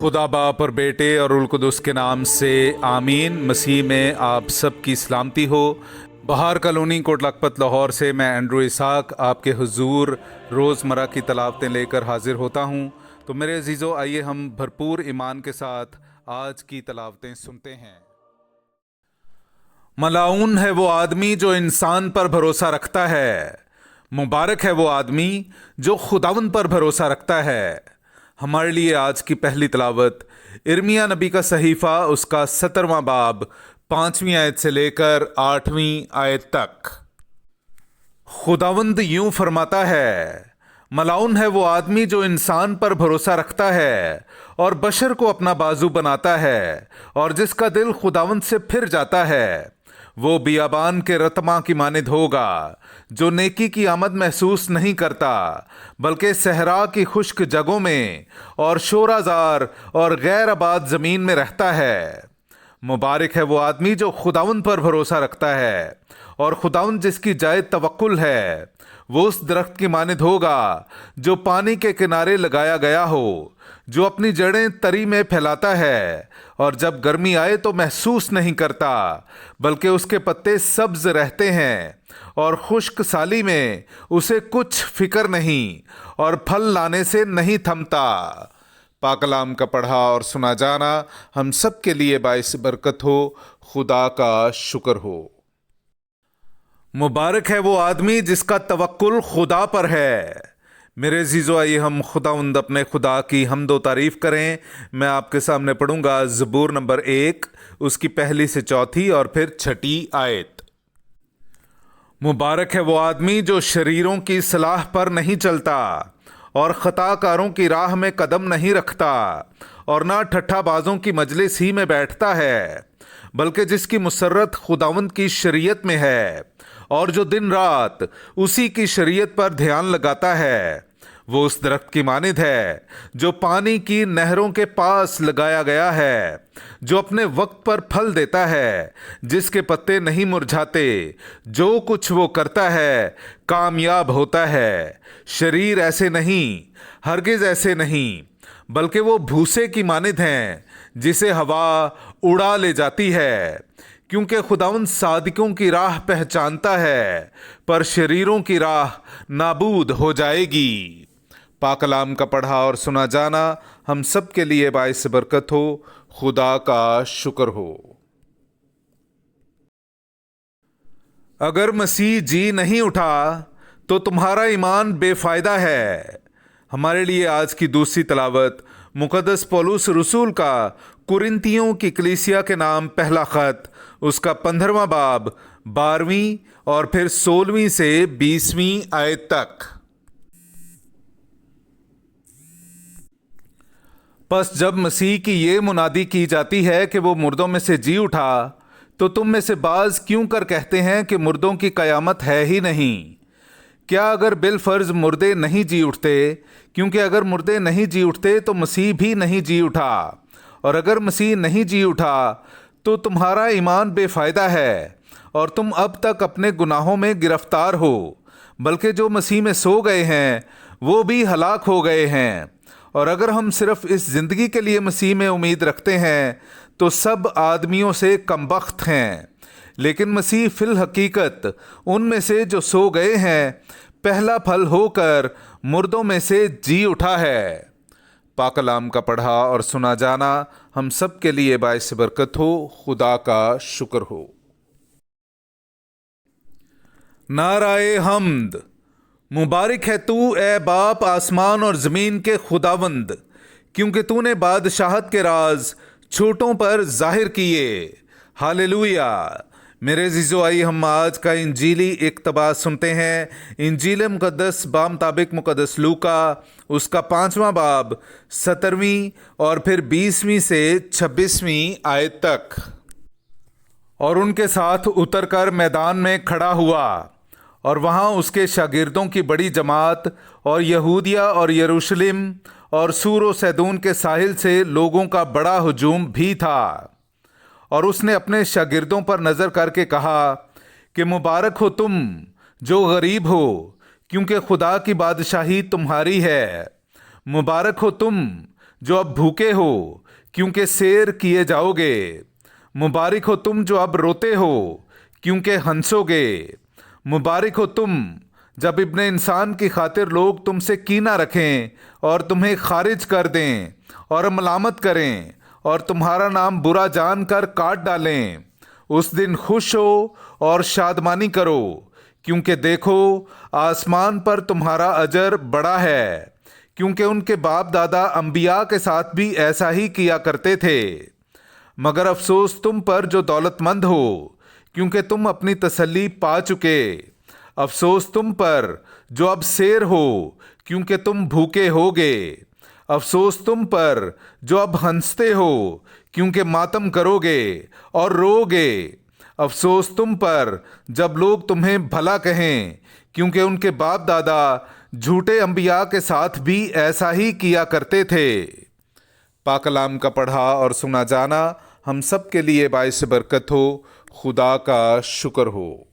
खुदा बाप और बेटे और उल कुदस के नाम से आमीन। मसीह में आप सब की सलामती हो। बहार कॉलोनी कोट लखपत लाहौर से मैं एंड्रू इसाक आपके हुजूर रोज़मर्रा की तलावतें लेकर हाजिर होता हूँ। तो मेरे अजीज़ों, आइए हम भरपूर ईमान के साथ आज की तलावतें सुनते हैं। मलाउन है वो आदमी जो इंसान पर भरोसा रखता है, मुबारक है वो आदमी जो खुदावन पर भरोसा रखता है। हमारे लिए आज की पहली तलावत इर्मिया नबी का सहीफ़ा, उसका 17वां बाब 5वीं आयत से लेकर 8वीं आयत तक। खुदावंद यूं फरमाता है, मलाउन है वो आदमी जो इंसान पर भरोसा रखता है और बशर को अपना बाजू बनाता है, और जिसका दिल खुदावंद से फिर जाता है वो बियाबान के रतमा की मानिद होगा, जो नेकी की आमद महसूस नहीं करता बल्कि सहरा की खुश्क जगहों में और शोराजार और गैर आबाद ज़मीन में रहता है। मुबारक है वो आदमी जो खुदावंद पर भरोसा रखता है, और खुदावंद जिसकी जायद तवक्कुल है वो उस दरख्त की मानिद होगा जो पानी के किनारे लगाया गया हो, जो अपनी जड़ें तरी में फैलाता है और जब गर्मी आए तो महसूस नहीं करता बल्कि उसके पत्ते सब्ज रहते हैं, और खुश्क साली में उसे कुछ फिक्र नहीं और फल लाने से नहीं थमता। पाक कलाम का पढ़ा और सुना जाना हम सब के लिए बाइस बरकत हो। खुदा का शुक्र हो। मुबारक है वो आदमी जिसका तवक्कुल खुदा पर है। मेरे अजीज़ों, आइए हम खुदावंद अपने खुदा की हम्दो तारीफ़ करें। मैं आपके सामने पढ़ूंगा ज़बूर नंबर 1, उसकी पहली से चौथी और फिर 6ठी आयत। मुबारक है वो आदमी जो शरीरों की सलाह पर नहीं चलता और खताकारों की राह में कदम नहीं रखता, और ना ठट्ठाबाजों की मजलिस ही में बैठता है, बल्कि जिसकी मुसर्रत खुदावंद की शरीयत में है और जो दिन रात उसी की शरीयत पर ध्यान लगाता है। वो उस दरख्त की मानिद है जो पानी की नहरों के पास लगाया गया है, जो अपने वक्त पर फल देता है, जिसके पत्ते नहीं मुरझाते। जो कुछ वो करता है कामयाब होता है। शरीर ऐसे नहीं, हरगिज ऐसे नहीं, बल्कि वो भूसे की मानिद हैं जिसे हवा उड़ा ले जाती है। क्योंकि खुदावंद सादिकों की राह पहचानता है, पर शरीरों की राह नाबूद हो जाएगी। पाक कलाम का पढ़ा और सुना जाना हम सब के लिए बाइस बरकत हो। खुदा का शुक्र हो। अगर मसीह जी नहीं उठा तो तुम्हारा ईमान बेफायदा है। हमारे लिए आज की दूसरी तलावत मुकद्दस पौलुस रसूल का कुरिन्थियों की कलीसिया के नाम पहला खत, उसका 15वां बाब 12वीं और फिर 16वीं से 20वीं आयत तक। बस जब मसीह की ये मुनादी की जाती है कि वो मुर्दों में से जी उठा, तो तुम में से बाज क्यों कर कहते हैं कि मुर्दों की कयामत है ही नहीं। क्या अगर बिलफर्ज मुर्दे नहीं जी उठते? क्योंकि अगर मुर्दे नहीं जी उठते तो मसीह भी नहीं जी उठा, और अगर मसीह नहीं जी उठा तो तुम्हारा ईमान बेफायदा है और तुम अब तक अपने गुनाहों में गिरफ्तार हो। बल्कि जो मसीह में सो गए हैं वो भी हलाक हो गए हैं। और अगर हम सिर्फ इस ज़िंदगी के लिए मसीह में उम्मीद रखते हैं तो सब आदमियों से कमबख्त हैं, लेकिन मसीह फिल हकीकत उनमें से जो सो गए हैं पहला फल होकर मुर्दों में से जी उठा है। पाक कलाम का पढ़ा और सुना जाना हम सब के लिए बाइस बरकत हो। खुदा का शुक्र हो। नाराए हम्द। मुबारक है तू ए बाप आसमान और ज़मीन के खुदावंद, क्योंकि तूने बादशाहत के राज छोटों पर जाहिर किए। हालेलुया। मेरे अज़ीज़ों, आइए हम आज का इंजीली इक़्तिबास सुनते हैं। इंजील मुक़द्दस बामुताबिक मुक़द्दस लूका, उसका 5वां बाब 17वीं और फिर 20वीं से 26वीं आयत तक। और उनके साथ उतरकर मैदान में खड़ा हुआ, और वहाँ उसके शागिर्दों की बड़ी जमात और यहूदिया और यरूशलेम और सूर व सैदून के साहिल से लोगों का बड़ा हुजूम भी था। और उसने अपने शागिर्दों पर नज़र करके कहा कि मुबारक हो तुम जो गरीब हो, क्योंकि खुदा की बादशाही तुम्हारी है। मुबारक हो तुम जो अब भूखे हो, क्योंकि सैर किए जाओगे। मुबारक हो तुम जो अब रोते हो, क्योंकि हंसोगे। मुबारक हो तुम जब इब्ने इंसान की खातिर लोग तुमसे कीना रखें और तुम्हें खारिज कर दें और मलामत करें और तुम्हारा नाम बुरा जानकर काट डालें। उस दिन खुश हो और शादमानी करो, क्योंकि देखो आसमान पर तुम्हारा अजर बड़ा है, क्योंकि उनके बाप दादा अंबिया के साथ भी ऐसा ही किया करते थे। मगर अफसोस तुम पर जो दौलतमंद हो, क्योंकि तुम अपनी तसल्ली पा चुके। अफसोस तुम पर जो अब सैर हो, क्योंकि तुम भूखे होगे। अफसोस तुम पर जो अब हंसते हो, क्योंकि मातम करोगे और रोओगे। अफसोस तुम पर जब लोग तुम्हें भला कहें, क्योंकि उनके बाप दादा झूठे अंबिया के साथ भी ऐसा ही किया करते थे। पाक कलाम का पढ़ा और सुना जाना हम सब के लिए बाइस बरकत हो। खुदा का शुक्र हो।